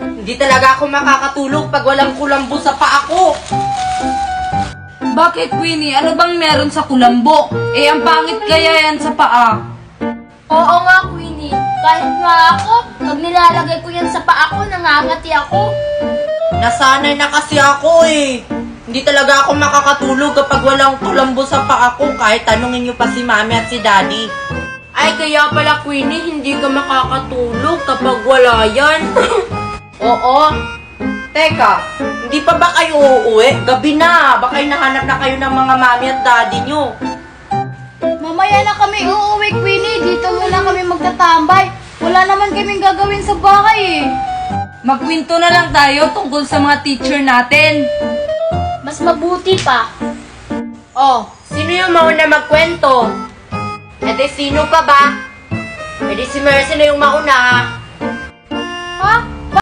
Hindi talaga ako makakatulog pag walang kulambo sa paa ko. Bakit, Queenie? Ano bang meron sa kulambo? Eh, ang pangit kaya yan sa paa. Oo nga, Queenie. Kahit nga ako, pag nilalagay ko yan sa paa ko, nangangati ako. Nasanay na kasi ako eh. Hindi talaga ako makakatulog kapag walang kulambo sa paa ko, kahit tanungin niyo pa si Mami at si Daddy. Ay, kaya pala, Queenie, hindi ka makakatulog kapag wala yan. Oo. Teka, hindi pa ba kayo uuwi? Gabi na, baka hinahanap na kayo ng mga Mami at Daddy niyo. Mamaya na kami uuwi, Queenie. Dito muna kami magtatambay. Wala naman kaming gagawin sa bahay eh. Magkwento na lang tayo tungkol sa mga teacher natin. Mas mabuti pa. Oh, sino yung mauna magkwento? Sino pa ba? Si Mercy na yung mauna. Ha?